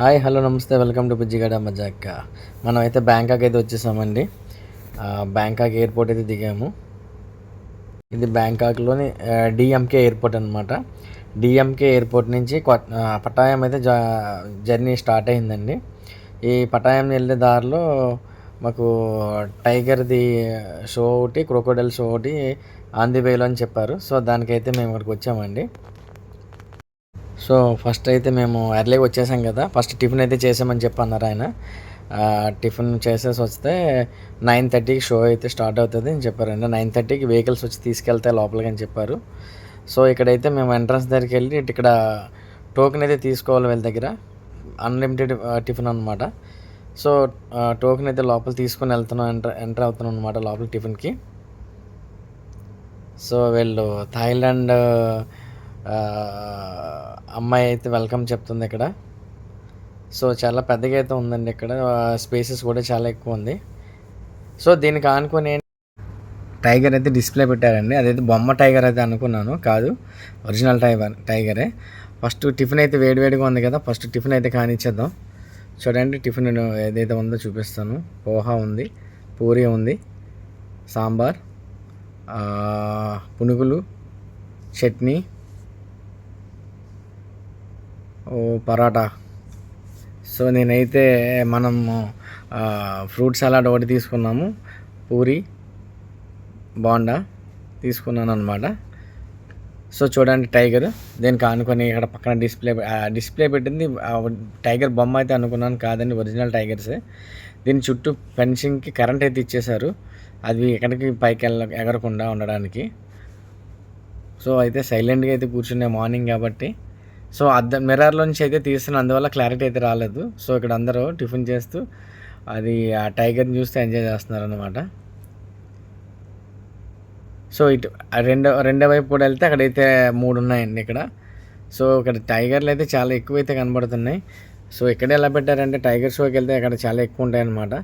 Hi hello నమస్తే welcome to బుజ్జిగడ మజాక్. మనం అయితే బ్యాంకాక్ అయితే వచ్చేసామండి. బ్యాంకాక్ ఎయిర్పోర్ట్ అయితే దిగాము. ఇది బ్యాంకాక్లోని డిఎంకే ఎయిర్పోర్ట్ అనమాట. డిఎంకే ఎయిర్పోర్ట్ నుంచి పటాయం అయితే జర్నీ స్టార్ట్ అయిందండి. ఈ పటాయం వెళ్ళే దారిలో మాకు టైగర్ది షో ఒకటి, క్రొకోడైల్ షో ఒకటి ఆన్ ది వేలో అని చెప్పారు. సో దానికైతే మేము ఇక్కడికి వచ్చామండి. సో ఫస్ట్ అయితే మేము ఎర్లీగా వచ్చేసాం కదా, ఫస్ట్ టిఫిన్ అయితే చేసామని చెప్పన్నారు ఆయన. టిఫిన్ చేసేసి వస్తే 9:30కి షో అయితే స్టార్ట్ అవుతుంది అని చెప్పారండి. 9:30కి వెహికల్స్ వచ్చి తీసుకెళ్తాయి లోపలికి అని చెప్పారు. సో ఇక్కడైతే మేము ఎంట్రన్స్ దగ్గరికి వెళ్ళి ఇక్కడ టోకెన్ అయితే తీసుకోవాలి వీళ్ళ దగ్గర. అన్లిమిటెడ్ టిఫిన్ అనమాట. సో టోకెన్ అయితే లోపల తీసుకొని వెళ్తున్నాం, ఎంటర్ అవుతున్నాం అనమాట లోపల టిఫిన్కి. సో వీళ్ళు థాయిలాండ్ అమ్మాయి అయితే వెల్కమ్ చెప్తుంది ఇక్కడ. సో చాలా పెద్దగా అయితే ఉందండి ఇక్కడ, స్పేసెస్ కూడా చాలా ఎక్కువ ఉంది. సో దీనికి ఆనుకొని టైగర్ అయితే డిస్ప్లే పెట్టారండి. అదైతే బొమ్మ టైగర్ అయితే అనుకున్నాను, కాదు ఒరిజినల్ టైగరే. ఫస్ట్ టిఫిన్ అయితే వేడివేడిగా ఉంది కదా, ఫస్ట్ టిఫిన్ అయితే కానిచ్చేద్దాం. చూడండి టిఫిన్ ఏదైతే ఉందో చూపిస్తాను. పోహా ఉంది, పూరి ఉంది, సాంబార్, పునుగులు, చట్నీ, పరాటా. సో నేనైతే మనము ఫ్రూట్ సలాడ్ ఒకటి తీసుకున్నాము, పూరి, బోండా తీసుకున్నాను అనమాట. సో చూడండి టైగర్, దీనికి ఆనుకొని ఇక్కడ పక్కన డిస్ప్లే పెట్టింది టైగర్ బొమ్మ అయితే అనుకున్నాను, కాదండి ఒరిజినల్ టైగర్సే. దీని చుట్టూ ఫెన్సింగ్కి కరెంట్ అయితే ఇచ్చేశారు, అది ఎక్కడికి పైకి ఎగరకుండా ఉండడానికి. సో అయితే సైలెంట్గా అయితే కూర్చున్నాయి మార్నింగ్ కాబట్టి. సో మిర్రర్లో నుంచి అయితే తీస్తున్న, అందువల్ల క్లారిటీ అయితే రాలేదు. సో ఇక్కడ అందరూ టిఫిన్ చేస్తూ అది ఆ టైగర్ని చూస్తే ఎంజాయ్ చేస్తున్నారు అనమాట. సో ఇటు రెండో వైపు కూడా వెళ్తే అక్కడైతే 3 ఉన్నాయండి ఇక్కడ. సో ఇక్కడ టైగర్లు అయితే చాలా ఎక్కువైతే కనబడుతున్నాయి. సో ఇక్కడ ఎలా పెట్టారంటే టైగర్ షోకి వెళ్తే అక్కడ చాలా ఎక్కువ ఉంటాయి అనమాట.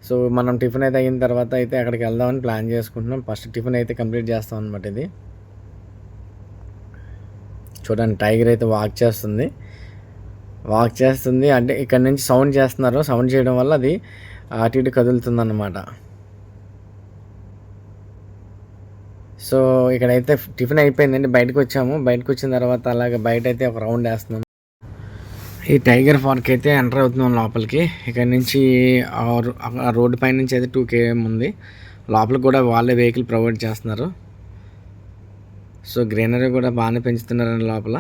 సో మనం టిఫిన్ అయితే అయిన తర్వాత అయితే అక్కడికి వెళ్దామని ప్లాన్ చేసుకుంటున్నాం. ఫస్ట్ టిఫిన్ అయితే కంప్లీట్ చేస్తాం అనమాట. ఇది చూడండి టైగర్ అయితే వాక్ చేస్తుంది అంటే ఇక్కడ నుంచి సౌండ్ చేస్తున్నారు. సౌండ్ చేయడం వల్ల అది అటు ఇటు కదులుతుంది అన్నమాట. సో ఇక్కడైతే టిఫిన్ అయిపోయిందండి, బయటకు వచ్చాము. బయటకు వచ్చిన తర్వాత అలాగే బయట అయితే ఒక రౌండ్ వేస్తున్నాం. ఈ టైగర్ పార్క్ అయితే ఎంటర్ అవుతున్నాం లోపలికి. ఇక్కడ నుంచి ఆ రోడ్డు పై నుంచి అయితే 2 km ఉంది. లోపలికి కూడా వాళ్ళే వెహికల్ ప్రొవైడ్ చేస్తున్నారు. సో గ్రీనరీ కూడా బాగానే పెంచుతున్నారండి లోపల.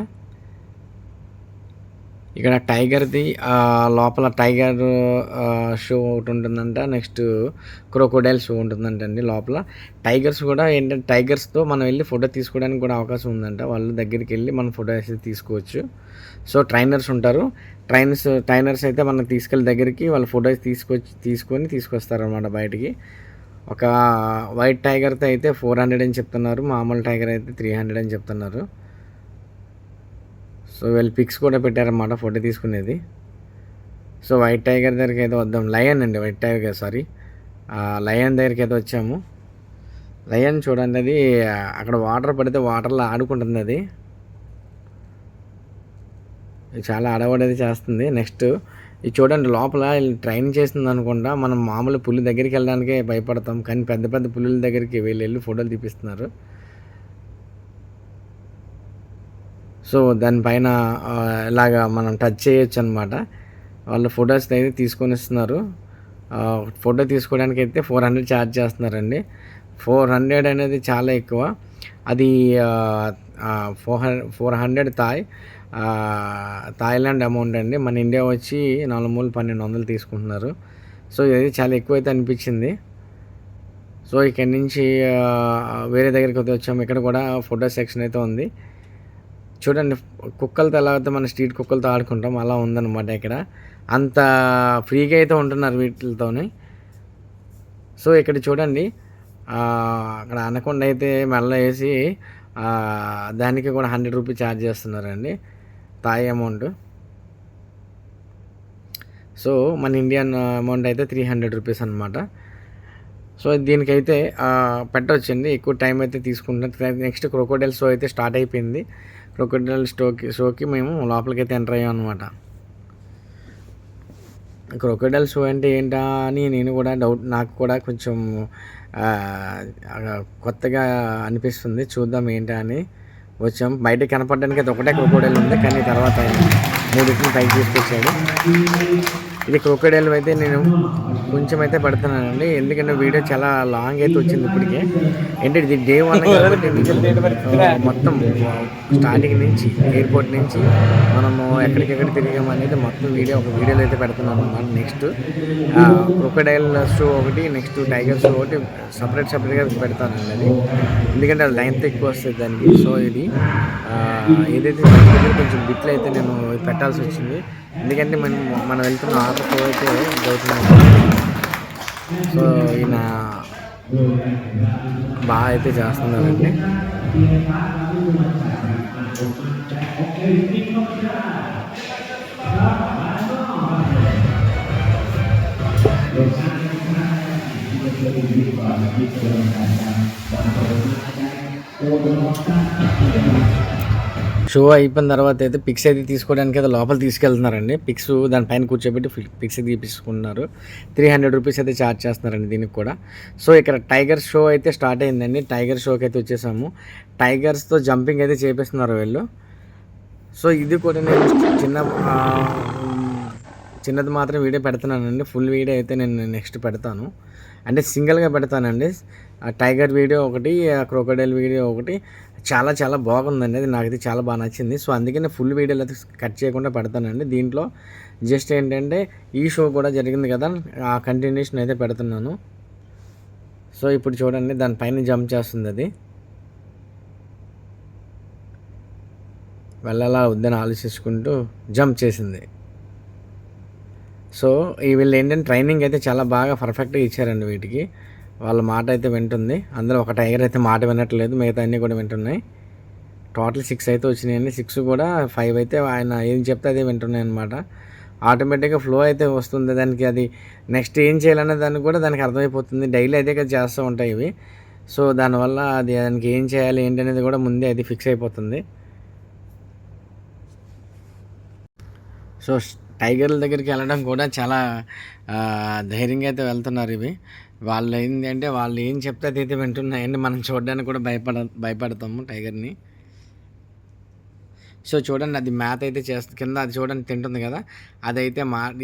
ఇక్కడ టైగర్ది లోపల టైగర్ షో ఒకటి ఉంటుందంట, నెక్స్ట్ క్రోకోడైల్ షో ఉంటుందంట అండి. లోపల టైగర్స్ కూడా ఏంటంటే టైగర్స్తో మనం వెళ్ళి ఫోటో తీసుకోవడానికి కూడా అవకాశం ఉందంట. వాళ్ళ దగ్గరికి వెళ్ళి మనం ఫోటో వేసి తీసుకోవచ్చు. సో ట్రైనర్స్ ఉంటారు, ట్రైనర్స్ అయితే మనం తీసుకెళ్ళి దగ్గరికి వాళ్ళ ఫోటోస్ తీసుకొస్తారనమాట బయటికి. ఒక వైట్ టైగర్తో అయితే 400 అని చెప్తున్నారు, మామూలు టైగర్ అయితే 300 అని చెప్తున్నారు. సో వీళ్ళు పిక్స్ కూడా పెట్టారన్నమాట ఫోటో తీసుకునేది. సో వైట్ టైగర్ దగ్గరికి అయితే వద్దాం. లయన్ అండి, వైట్ టైగర్ సారీ, లయన్ దగ్గరికి అయితే వచ్చాము. లయన్ చూడండి, అది అక్కడ వాటర్ పడితే వాటర్లో ఆడుకుంటుంది. అది చాలా అడవడేది చేస్తుంది. నెక్స్ట్ ఇది చూడండి లోపల ట్రైన్ చేస్తుంది అనుకుంటా. మనం మామూలు పులి దగ్గరికి వెళ్ళడానికే భయపడతాం, కానీ పెద్ద పెద్ద పులుల దగ్గరికి వెళ్ళి ఫోటోలు తీపిస్తున్నారు. సో దానిపైన ఇలాగా మనం టచ్ చేయొచ్చు అనమాట. వాళ్ళు ఫొటోస్ అయితే తీసుకొని ఇస్తున్నారు. ఫోటో తీసుకోవడానికి అయితే 400 ఛార్జ్ చేస్తున్నారండి. 400 అనేది చాలా ఎక్కువ. అది 400 థాయిలాండ్ అమౌంట్ అండి. మన ఇండియా వచ్చి 4,1200 తీసుకుంటున్నారు. సో ఇది చాలా ఎక్కువ అయితే అనిపించింది. సో ఇక్కడి నుంచి వేరే దగ్గరికి అయితే వచ్చాము. ఇక్కడ కూడా ఫోటో సెక్షన్ అయితే ఉంది. చూడండి కుక్కలతో ఎలా అయితే మన స్ట్రీట్ కుక్కలతో ఆడుకుంటాం అలా ఉందన్నమాట. ఇక్కడ అంత ఫ్రీగా అయితే ఉంటున్నారు వీటితోని. సో ఇక్కడ చూడండి అక్కడ అనకొండ అయితే మెల్ల వేసి దానికి కూడా 100 రూపీస్ ఛార్జ్ చేస్తున్నారండి, థాయ్ అమౌంట్. సో మన ఇండియన్ అమౌంట్ అయితే 300 రూపీస్ అనమాట. సో దీనికైతే పెట్టవచ్చండి, ఎక్కువ టైం అయితే తీసుకుంటున్నారు. నెక్స్ట్ క్రొకోడైల్ షో అయితే స్టార్ట్ అయిపోయింది. క్రొకోడైల్ షోకి మేము లోపలికి అయితే ఎంటర్ అయ్యాం అనమాట. క్రొకోడైల్ షో అంటే ఏంటా అని నేను కూడా నాకు కూడా కొంచెం కొత్తగా అనిపిస్తుంది. చూద్దాం ఏంటా అని వచ్చాం. బయటకి కనపడడానికి అది ఒకటే క్రొకోడైల్ ఉంది, కానీ తర్వాత ఆయన మూడింటిని పైకి తీసుకొచ్చాడు. ఇది క్రొకోడైల్ అయితే నేను కొంచెం అయితే పెడుతున్నానండి, ఎందుకంటే వీడియో చాలా లాంగ్ అయితే వచ్చింది ఇప్పటికే. అంటే ఇది డే 1 కాబట్టి మొత్తం స్టార్టింగ్ నుంచి ఎయిర్పోర్ట్ నుంచి మనము ఎక్కడికెక్కడ తిరిగాము అనేది మొత్తం ఒక వీడియోలో అయితే పెడుతున్నాను అన్నమాట. నెక్స్ట్ క్రొకోడైల్ షో ఒకటి, నెక్స్ట్ టైగర్ షో ఒకటి సపరేట్గా పెడతానండి అది, ఎందుకంటే అది లెంగ్త్ ఎక్కువ వస్తుంది దానికి. సో ఇది ఏదైతే కొంచెం బిట్లు అయితే నేను పెట్టాల్సి వచ్చింది, ఎందుకంటే మనం వెళ్తున్న ఆటోతో అయితే జరుగుతున్నాం. సో ఈయన బాగా అయితే చేస్తున్నారండి. షో అయిపోయిన తర్వాత అయితే పిక్స్ అయితే తీసుకోవడానికి అయితే లోపల తీసుకెళ్తున్నారండి. పిక్స్ దానిపైన కూర్చోబెట్టి పిక్స్ తీపించుకుంటున్నారు. 300 రూపీస్ అయితే ఛార్జ్ చేస్తున్నారండి దీనికి కూడా. సో ఇక్కడ టైగర్ షో అయితే స్టార్ట్ అయిందండి. టైగర్ షోకి అయితే వచ్చేసాము. టైగర్స్తో జంపింగ్ అయితే చేపిస్తున్నారు వీళ్ళు. సో ఇది కూడా నేను చిన్నది మాత్రం వీడియో పెడుతున్నానండి. ఫుల్ వీడియో అయితే నేను నెక్స్ట్ పెడతాను, అంటే సింగిల్గా పెడతానండి. ఆ టైగర్ వీడియో ఒకటి, ఆ క్రొకోడైల్ వీడియో ఒకటి. చాలా చాలా బాగుందండి, అది నాకైతే చాలా బాగా నచ్చింది. సో అందుకని ఫుల్ వీడియోలు అయితే కట్ చేయకుండా పెడతానండి. దీంట్లో జస్ట్ ఏంటంటే ఈ షో కూడా జరిగింది కదా, ఆ కంటిన్యూషన్ అయితే పెడుతున్నాను. సో ఇప్పుడు చూడండి, దానిపైన జంప్ చేస్తుంది, అది వెళ్ళాలా వద్దని ఆలోచించుకుంటూ జంప్ చేసింది. సో వీళ్ళు ఏంటంటే ట్రైనింగ్ అయితే చాలా బాగా పర్ఫెక్ట్గా ఇచ్చారండి వీటికి. వాళ్ళ మాట అయితే వింటుంది. అందులో ఒక టైగర్ అయితే మాట వినట్లేదు, మిగతా అన్నీ కూడా వింటున్నాయి. టోటల్ 6 అయితే వచ్చినాయండి. 6 కూడా 5 అయితే ఆయన ఏం చెప్తే అదే వింటున్నాయి అనమాట. ఆటోమేటిక్గా ఫ్లో అయితే వస్తుంది దానికి. అది నెక్స్ట్ ఏం చేయాలనే దానికి కూడా దానికి అర్థమైపోతుంది. డైలీ అదే కదా చేస్తూ ఉంటాయి ఇవి. సో దానివల్ల అది దానికి ఏం చేయాలి ఏంటి అనేది కూడా ముందే అది ఫిక్స్ అయిపోతుంది. సో టైగర్ల దగ్గరికి వెళ్ళడం కూడా చాలా ధైర్యంగా అయితే వెళ్తున్నారు ఇవి. వాళ్ళు ఏంటంటే వాళ్ళు ఏం చెప్తే అదైతే వింటున్నాయండి. మనం చూడడానికి కూడా భయపడతాము టైగర్ని. సో చూడండి, అది మ్యాథ్ అయితే చేస్తుంది కింద, అది చూడండి తింటుంది కదా, అదైతే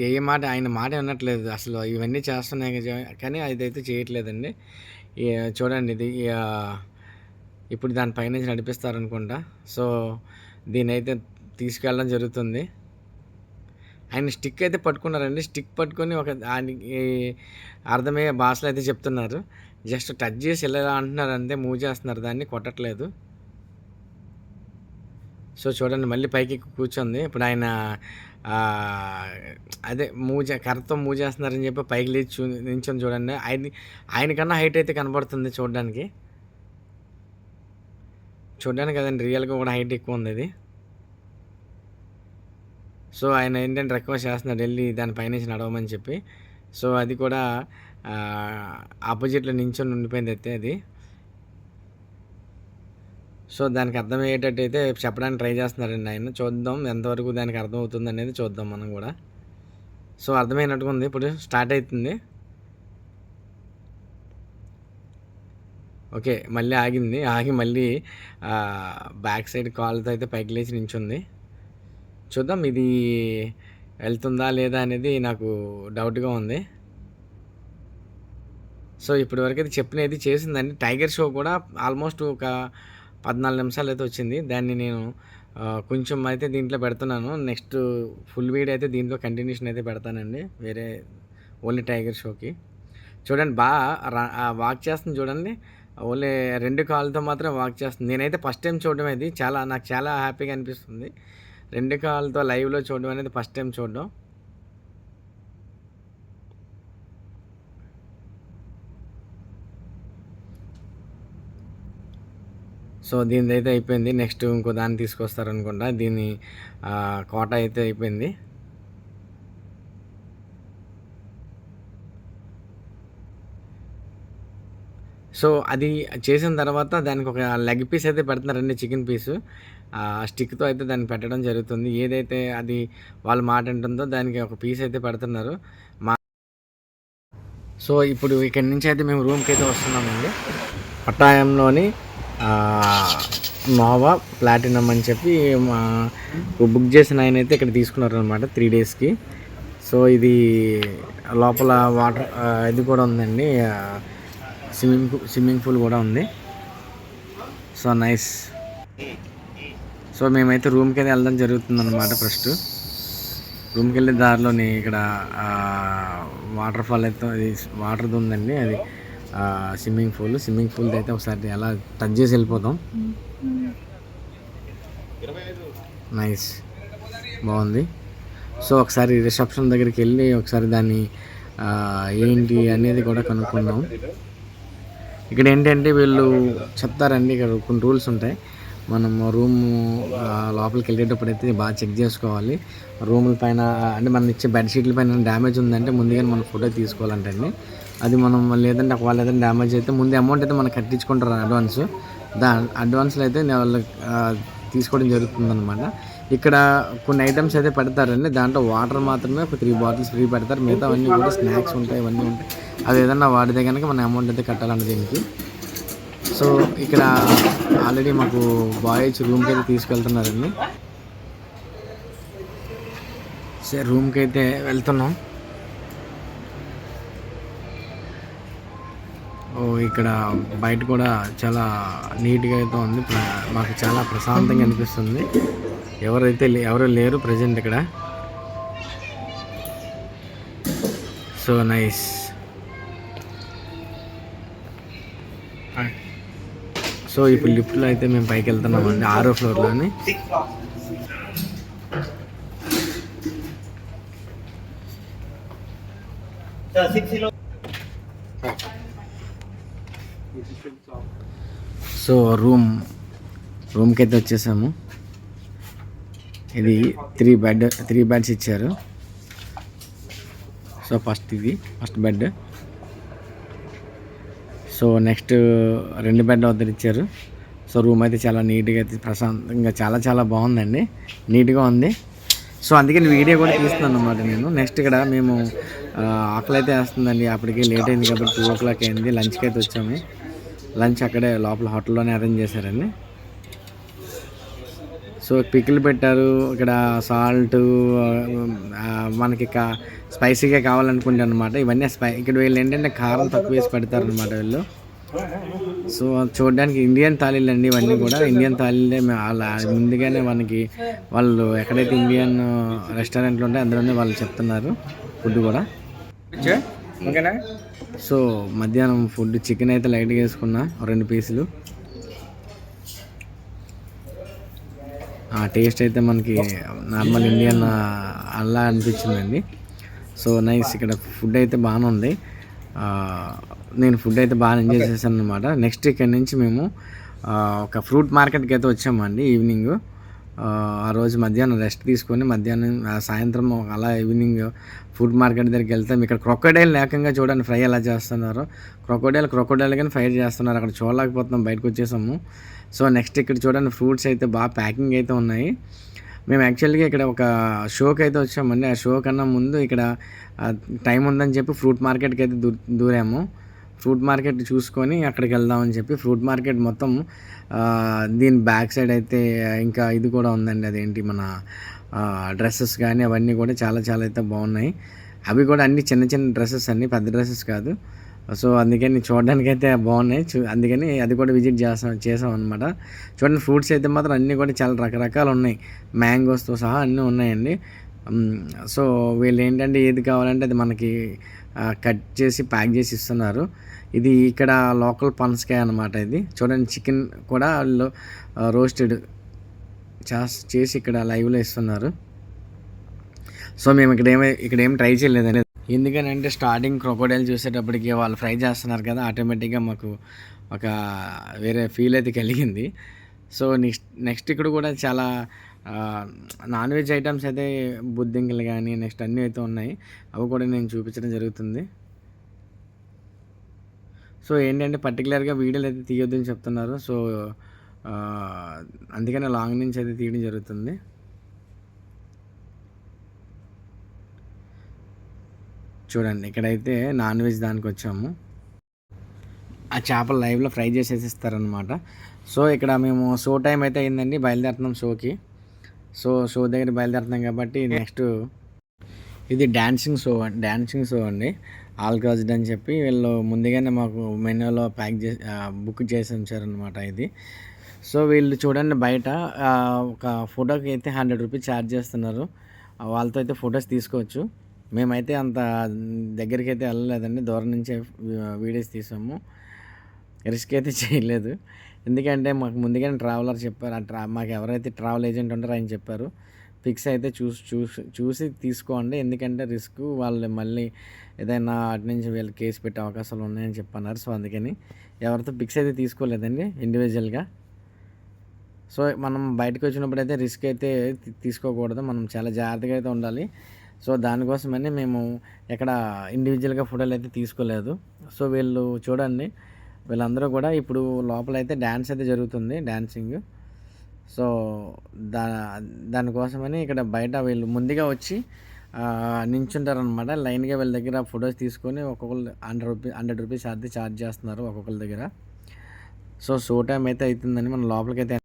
ఏ మాట ఆయన మాట వినట్లేదు అసలు. ఇవన్నీ చేస్తున్నాయి కానీ అదైతే చేయట్లేదండి. చూడండి ఇది ఇప్పుడు దానిపై నుంచి నడిపిస్తారనుకుంటా. సో దీని అయితే తీసుకెళ్ళడం జరుగుతుంది. ఆయన స్టిక్ అయితే పట్టుకున్నారండి. స్టిక్ పట్టుకొని ఒక ఆయనకి అర్థమయ్యే భాషలో అయితే చెప్తున్నారు. జస్ట్ టచ్ చేసి ఇలా అంటున్నారు అంతే, మూవ్ చేస్తున్నారు, దాన్ని కొట్టట్లేదు. సో చూడండి, మళ్ళీ పైకి కూర్చుంది. ఇప్పుడు ఆయన అదే కర్రతో మూవ్ చేస్తున్నారని చెప్పి పైకి లేచి నించొని చూడండి. ఆయనకన్నా హైట్ అయితే కనబడుతుంది చూడడానికి కదండి. రియల్గా కూడా హైట్ ఎక్కువ ఉంది అది. సో ఆయన ఏంటంటే రిక్వెస్ట్ చేస్తున్నాడు వెళ్ళి దానిపైనుంచి నడవమని చెప్పి. సో అది కూడా ఆపోజిట్లో నించొని ఉండిపోయింది అయితే అది. సో దానికి అర్థమయ్యేటట్టు అయితే చెప్పడానికి ట్రై చేస్తున్నారండి ఆయన. చూద్దాం ఎంతవరకు దానికి అర్థమవుతుంది అనేది చూద్దాం మనం కూడా. సో అర్థమైనట్టుగా ఉంది. ఇప్పుడు స్టార్ట్ అవుతుంది. ఓకే, మళ్ళీ ఆగింది. ఆగి మళ్ళీ బ్యాక్ సైడ్ కాళ్ళతో అయితే పైకి లేచి నించుంది. చూద్దాం ఇది వెళ్తుందా లేదా అనేది నాకు డౌట్గా ఉంది. సో ఇప్పటివరకు అయితే చెప్పినది చేసిందండి. టైగర్ షో కూడా ఆల్మోస్ట్ ఒక 14 నిమిషాలు అయితే వచ్చింది. దాన్ని నేను కొంచెం అయితే దీంట్లో పెడుతున్నాను. నెక్స్ట్ ఫుల్ వీడియో అయితే దీంట్లో కంటిన్యూషన్ అయితే పెడతానండి, వేరే ఓన్లీ టైగర్ షోకి. చూడండి బాగా వాక్ చేస్తుంది చూడండి. ఓన్లీ 2 కాళ్ళతో మాత్రం వాక్ చేస్తుంది. నేనైతే ఫస్ట్ టైం చూడడం అది నాకు చాలా హ్యాపీగా అనిపిస్తుంది. 2 కాళ్ళతో లైవ్లో చూడడం అనేది ఫస్ట్ టైం చూడడం. సో దీనిది అయితే అయిపోయింది. నెక్స్ట్ ఇంకో దాన్ని తీసుకొస్తారనుకుంటా. దీని కోట అయితే అయిపోయింది. సో అది చేసిన తర్వాత దానికి ఒక లెగ్ పీస్ అయితే పెడుతున్నారండి, చికెన్ పీసు. స్టిక్‌తో అయితే దాన్ని పెట్టడం జరుగుతుంది. ఏదైతే అది వాళ్ళ మాట వింటుందో దానికి ఒక పీస్ అయితే పెడుతున్నారు. మా సో ఇప్పుడు ఇక్కడి నుంచి అయితే మేము రూమ్‌కైతే వస్తున్నామండి. పట్టాయంలోని నోవా ప్లాటినం అని చెప్పి మా బుక్ చేసిన ఆయనైతే ఇక్కడ తీసుకున్నారనమాట 3 డేస్‌కి. సో ఇది లోపల వాటర్ ఇది కూడా ఉందండి, స్విమ్మింగ్ పూల్ కూడా ఉంది. So nice. సో మేమైతే రూమ్కి అయితే వెళ్ళడం జరుగుతుందన్నమాట. ఫస్ట్ రూమ్కి వెళ్ళే దారిలోని ఇక్కడ వాటర్ ఫాల్ అయితే అది వాటర్ది ఉందండి, అది స్విమ్మింగ్ పూల్ అయితే ఒకసారి అలా టచ్ చేసి వెళ్ళిపోతాం. నైస్, బాగుంది. సో ఒకసారి రిసెప్షన్ దగ్గరికి వెళ్ళి ఒకసారి దాన్ని ఏంటి అనేది కూడా కనుక్కుందాం. ఇక్కడ ఏంటంటే వీళ్ళు చెప్తారండి, ఇక్కడ కొన్ని రూల్స్ ఉంటాయి. మనం రూమ్ లోపలికి వెళ్ళేటప్పుడు అయితే బాగా చెక్ చేసుకోవాలి. రూముల పైన అంటే మనం ఇచ్చే బెడ్షీట్ల పైన డ్యామేజ్ ఉందంటే ముందుగానే మనం ఫోటో తీసుకోవాలంటండి. అది మనం లేదంటే ఒకవేళ ఏదైనా డ్యామేజ్ అయితే ముందు అమౌంట్ అయితే మనం కట్టించుకుంటారు అడ్వాన్స్. అడ్వాన్స్లో అయితే వాళ్ళు తీసుకోవడం జరుగుతుందన్నమాట. ఇక్కడ కొన్ని ఐటమ్స్ అయితే పెడతారండి, దాంట్లో వాటర్ మాత్రమే ఒక 3 బాటిల్స్ ఫ్రీ పెడతారు. మిగతా అన్నీ కూడా స్నాక్స్ ఉంటాయి, ఇవన్నీ ఉంటాయి. అది ఏదన్నా వాడితే కనుక మన అమౌంట్ అయితే కట్టాలండి దీనికి. సో ఇక్కడ ఆల్రెడీ మాకు బాయ్స్ రూమ్కి అయితే తీసుకెళ్తున్నారండి. సరే రూమ్కి అయితే వెళ్తున్నాం. ఇక్కడ బయట కూడా చాలా నీట్గా అయితే ఉంది, మాకు చాలా ప్రశాంతంగా అనిపిస్తుంది. ఎవరు లేరు ప్రజెంట్ ఇక్కడ. So nice. సో ఇప్పుడు లిఫ్ట్లో అయితే మేము పైకి వెళ్తున్నామండి, 6వ ఫ్లోర్లోని. సో రూమ్కి అయితే వచ్చేసాము. ఇది 3 బెడ్స్ ఇచ్చారు. So first bed. So next 2 bed వద్దరు ఇచ్చారు. సో రూమ్ అయితే చాలా నీట్గా అయితే ప్రశాంతంగా చాలా బాగుందండి, నీట్గా ఉంది. సో అందుకే వీడియో కూడా తీస్తున్నాను అన్నమాట నేను. నెక్స్ట్ ఇక్కడ మేము ఆకలి అయితే వేస్తుందండి, అప్పటికి లేట్ అయింది కాబట్టి 2 o'clock అయింది. లంచ్కి అయితే వచ్చాము. లంచ్ అక్కడే లోపల హోటల్లోనే అరేంజ్ చేశారండి. సో పికిల్ పెట్టారు ఇక్కడ, సాల్ట్ మనకి స్పైసీగా కావాలనుకుంటే అనమాట. ఇవన్నీ ఇక్కడ వీళ్ళు ఏంటంటే కారం తక్కువ వేసి పెడతారు అనమాట వీళ్ళు. సో చూడడానికి ఇండియన్ థాలీలు అండి, ఇవన్నీ కూడా ఇండియన్ థాలీలే. ముందుగానే వాళ్ళు ఎక్కడైతే ఇండియన్ రెస్టారెంట్లు ఉంటాయో అందులోనే వాళ్ళు చెప్తున్నారు ఫుడ్ కూడా. ఓకేనా. సో మధ్యాహ్నం ఫుడ్ చికెన్ అయితే లైట్గా వేసుకున్నా, 2 పీసులు. టేస్ట్ అయితే మనకి నార్మల్ ఇండియన్ అలా అనిపించిందండి. So nice. ఇక్కడ ఫుడ్ అయితే బాగానే ఉంది. నేను ఫుడ్ అయితే బాగా ఎంజాయ్ చేశాను అనమాట. నెక్స్ట్ ఇక్కడ నుంచి మేము ఒక ఫ్రూట్ మార్కెట్కి అయితే వచ్చామండి ఈవినింగ్. ఆ రోజు మధ్యాహ్నం రెస్ట్ తీసుకొని సాయంత్రం అలా ఈవినింగ్ ఫుడ్ మార్కెట్ దగ్గరికి వెళ్తాం. ఇక్కడ క్రొకోడైల్ ఏకంగా చూడండి ఫ్రై ఎలా చేస్తున్నారు. క్రొకోడైల్ కానీ ఫ్రై చేస్తున్నారు, అక్కడ చూడలేకపోతున్నాం, బయటకు వచ్చేసాము. సో నెక్స్ట్ ఇక్కడ చూడండి ఫ్రూట్స్ అయితే బాగా ప్యాకింగ్ అయితే ఉన్నాయి. మేము యాక్చువల్గా ఇక్కడ ఒక షోకి అయితే వచ్చామండి. ఆ షో కన్నా ముందు ఇక్కడ టైం ఉందని చెప్పి ఫ్రూట్ మార్కెట్కి అయితే దూరాము. ఫ్రూట్ మార్కెట్ చూసుకొని అక్కడికి వెళ్దామని చెప్పి ఫ్రూట్ మార్కెట్ మొత్తం దీని బ్యాక్ సైడ్ అయితే ఇంకా ఇది కూడా ఉందండి, అదేంటి మన డ్రెస్సెస్ కానీ అవన్నీ కూడా చాలా అయితే బాగున్నాయి. అవి కూడా అన్ని చిన్న డ్రెస్సెస్, అన్ని పెద్ద డ్రెస్సెస్ కాదు. సో అందుకని చూడడానికి అయితే బాగున్నాయి. అందుకని అది కూడా విజిట్ చేసాం అనమాట. చూడండి ఫ్రూట్స్ అయితే మాత్రం అన్నీ కూడా చాలా రకరకాలు ఉన్నాయి, మ్యాంగోస్తో సహా అన్నీ ఉన్నాయండి. సో వీళ్ళు ఏంటంటే ఏది కావాలంటే అది మనకి కట్ చేసి ప్యాక్ చేసి ఇస్తున్నారు. ఇది ఇక్కడ లోకల్ పనసకాయ అనమాట. ఇది చూడండి చికెన్ కూడా వాళ్ళు రోస్టెడ్ చేసి ఇక్కడ లైవ్లో ఇస్తున్నారు. సో మేము ఇక్కడ ఏం ట్రై చేయలేదండి, ఎందుకనంటే స్టార్టింగ్ క్రొకోడైల్ చూసేటప్పటికి వాళ్ళు ఫ్రై చేస్తున్నారు కదా, ఆటోమేటిక్గా మాకు ఒక వేరే ఫీల్ అయితే కలిగింది. సో నెక్స్ట్ ఇక్కడ కూడా చాలా నాన్ వెజ్ ఐటమ్స్ అయితే బుద్ధింకలు కానీ నెక్స్ట్ అన్నీ అయితే ఉన్నాయి, అవి కూడా నేను చూపించడం జరుగుతుంది. సో ఏంటంటే పర్టికులర్గా వీడియోలు అయితే తీయొద్దని చెప్తున్నారు. సో అందుకనే లాంగ్ నుంచి అయితే తీయడం జరుగుతుంది. చూడండి ఇక్కడైతే నాన్ వెజ్ దానికి వచ్చాము. ఆ చేపలు లైవ్లో ఫ్రై చేసేసి ఇస్తారనమాట. సో ఇక్కడ మేము షో టైం అయితే అయిందండి, బయలుదేరుతున్నాం షోకి. సో షో దగ్గర బయలుదేరుతున్నాం కాబట్టి నెక్స్ట్ ఇది డ్యాన్సింగ్ షో అండి. ఆల్ కాజ్డ్ అని చెప్పి వీళ్ళు ముందుగానే మాకు మెనూలో ప్యాక్ చేసి బుక్ చేసి ఉంచారనమాట ఇది. సో వీళ్ళు చూడండి బయట ఒక ఫోటోకి అయితే 100 రూపీస్ ఛార్జ్ చేస్తున్నారు. వాళ్ళతో అయితే ఫొటోస్ తీసుకోవచ్చు. మేమైతే అంత దగ్గరికి అయితే వెళ్ళలేదండి, దూరం నుంచే వీడియోస్ తీసాము. రిస్క్ అయితే చేయలేదు, ఎందుకంటే మాకు ముందుగానే ట్రావెలర్ చెప్పారు. మాకు ఎవరైతే ట్రావెల్ ఏజెంట్ ఉంటారో ఆయన చెప్పారు, పిక్స్ అయితే చూసి తీసుకోండి, ఎందుకంటే రిస్క్ వాళ్ళు మళ్ళీ ఏదైనా అటు నుంచి వీళ్ళు కేసు పెట్టే అవకాశాలు ఉన్నాయని చెప్పన్నారు. సో అందుకని ఎవరితో పిక్స్ అయితే తీసుకోలేదండి ఇండివిజువల్గా. సో మనం బయటకు వచ్చినప్పుడు అయితే రిస్క్ అయితే తీసుకోకూడదు, మనం చాలా జాగ్రత్తగా అయితే ఉండాలి. సో దానికోసమని మేము ఎక్కడ ఇండివిజువల్గా ఫోటోలు అయితే తీసుకోలేదు. సో వీళ్ళు చూడండి, వీళ్ళందరూ కూడా ఇప్పుడు లోపలైతే డ్యాన్స్ అయితే జరుగుతుంది, డ్యాన్సింగ్. సో దానికోసమని ఇక్కడ బయట వీళ్ళు ముందుగా వచ్చి నించుంటారనమాట. లైన్గా వీళ్ళ దగ్గర ఫొటోస్ తీసుకొని ఒక్కొక్కరు 100 రూపీస్ అయితే ఛార్జ్ చేస్తున్నారు ఒక్కొక్కరి దగ్గర. సో షో టైం అయితే అవుతుందని మనం లోపలికి అయితే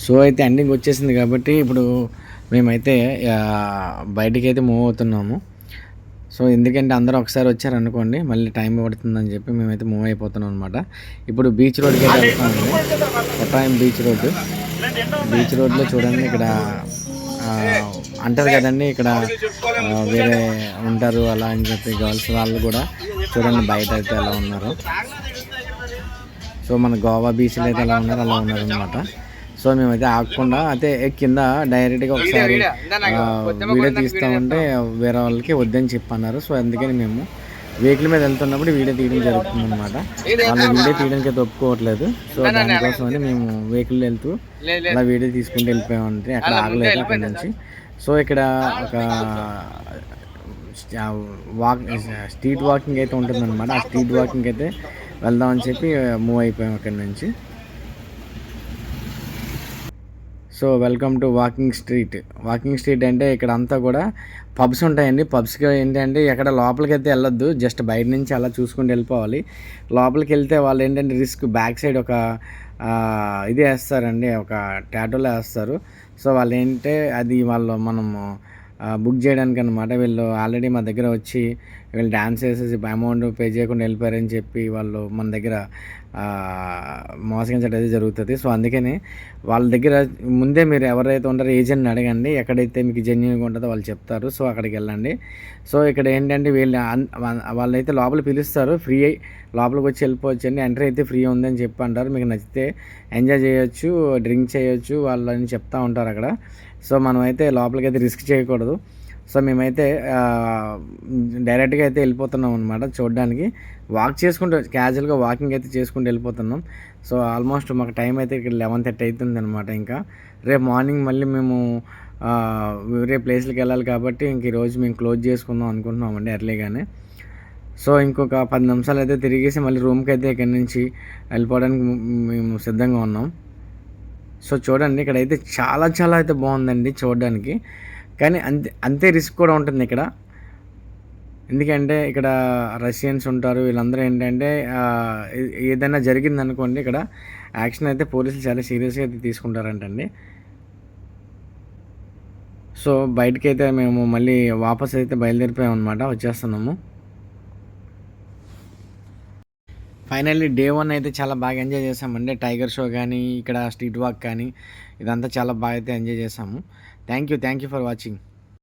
షో అయితే ఎండింగ్ వచ్చేసింది కాబట్టి ఇప్పుడు మేమైతే బయటికి అయితే మూవ్ అవుతున్నాము. సో ఎందుకంటే అందరూ ఒకసారి వచ్చారనుకోండి మళ్ళీ టైం పడుతుందని చెప్పి మేమైతే మూవ్ అయిపోతున్నాం అనమాట. ఇప్పుడు బీచ్ రోడ్కి అయితే వెళ్తామండి, కొట్టాయం బీచ్ రోడ్లో చూడండి ఇక్కడ అంటారు కదండి, ఇక్కడ వేరే ఉంటారు అలా అని చెప్పి గర్ల్స్ వాళ్ళు కూడా చూడండి బయట అయితే ఎలా ఉన్నారు. సో మన గోవా బీచ్లో అయితే అలా ఉన్నారు అనమాట. సో మేమైతే ఆగకుండా అయితే కింద డైరెక్ట్గా ఒకసారి వీడియో తీస్తామంటే వేరే వాళ్ళకి వద్దని చెప్పన్నారు. సో అందుకని మేము వెహికల్ మీద వెళ్తున్నప్పుడు వీడియో తీయడం జరుగుతుంది అనమాట. వాళ్ళు వీడియో తీయడానికి అయితే ఒప్పుకోవట్లేదు. సో దానికోసం అని మేము వెహికల్ వెళ్తూ అలా వీడియో తీసుకుంటూ వెళ్ళిపోయామంటే అక్కడ ఆగలేదు అక్కడి నుంచి. సో ఇక్కడ ఒక స్ట్రీట్ వాకింగ్ అయితే ఉంటుందన్నమాట. ఆ స్ట్రీట్ వాకింగ్ అయితే వెళ్దామని చెప్పి మూవ్ అయిపోయాం అక్కడి నుంచి. So welcome to walking street. Walking street అంటే ఇక్కడ అంతా కూడా పబ్స్ ఉంటాయండి. పబ్స్కి ఏంటంటే ఎక్కడ లోపలికి అయితే వెళ్ళొద్దు, జస్ట్ బయట నుంచి అలా చూసుకుంటూ వెళ్ళిపోవాలి. లోపలికి వెళ్తే వాళ్ళు ఏంటంటే రిస్క్, బ్యాక్ సైడ్ ఒక ఇది వేస్తారండి, ఒక టాటూలో వేస్తారు. సో వాళ్ళు ఏంటంటే అది వాళ్ళు మనము బుక్ చేయడానికి అనమాట. వీళ్ళు ఆల్రెడీ మా దగ్గర వచ్చి వీళ్ళు డ్యాన్స్ వేసేసి అమౌంట్ పే చేయకుండా వెళ్ళిపోయారని చెప్పి వాళ్ళు మన దగ్గర మోసగించడం అయితే జరుగుతుంది. సో అందుకని వాళ్ళ దగ్గర ముందే మీరు ఎవరైతే ఉంటారో ఏజెంట్ని అడగండి, ఎక్కడైతే మీకు జెన్యూన్గా ఉంటుందో వాళ్ళు చెప్తారు. సో అక్కడికి వెళ్ళండి. సో ఇక్కడ ఏంటంటే వీళ్ళు వాళ్ళైతే లోపల పిలుస్తారు, ఫ్రీ అయ్యి లోపలికి వచ్చి వెళ్ళిపోవచ్చు అండి. ఎంట్రీ అయితే ఫ్రీ ఉందని చెప్పి అంటారు. మీకు నచ్చితే ఎంజాయ్ చేయొచ్చు, డ్రింక్ చేయొచ్చు వాళ్ళని చెప్తూ ఉంటారు అక్కడ. సో మనమైతే లోపలికి అయితే రిస్క్ చేయకూడదు. సో మేమైతే డైరెక్ట్గా అయితే వెళ్ళిపోతున్నాం అనమాట చూడడానికి. వాక్ చేసుకుంటూ క్యాజువల్గా వాకింగ్ అయితే చేసుకుంటూ వెళ్ళిపోతున్నాం. సో ఆల్మోస్ట్ మాకు టైం అయితే ఇక్కడ 11:30 అవుతుంది అనమాట. ఇంకా రేపు మార్నింగ్ మళ్ళీ మేము వేరే ప్లేస్లకి వెళ్ళాలి కాబట్టి ఇంక ఈరోజు మేము క్లోజ్ చేసుకుందాం అనుకుంటున్నామండి ఎర్లీగానే. సో ఇంకొక 10 నిమిషాలు అయితే తిరిగేసి మళ్ళీ రూమ్కి అయితే ఇక్కడి నుంచి వెళ్ళిపోవడానికి మేము సిద్ధంగా ఉన్నాం. సో చూడండి ఇక్కడైతే చాలా చాలా అయితే బాగుందండి చూడడానికి. కానీ అంతే రిస్క్ కూడా ఉంటుంది ఇక్కడ. ఎందుకంటే ఇక్కడ రష్యన్స్ ఉంటారు, వీళ్ళందరూ ఏంటంటే ఏదైనా జరిగిందనుకోండి ఇక్కడ యాక్షన్ అయితే పోలీసులు చాలా సీరియస్గా అయితే తీసుకుంటారంటండి. సో బయటకైతే మేము మళ్ళీ వాపస్ అయితే బయలుదేరిపోయాం అనమాట, వచ్చేస్తున్నాము. ఫైనల్లీ డే 1 అయితే చాలా బాగా ఎంజాయ్ చేసామండి. టైగర్ షో కానీ, ఇక్కడ స్ట్రీట్ వాక్ కానీ, ఇదంతా చాలా బాగా అయితే ఎంజాయ్ చేసాము. Thank you for watching.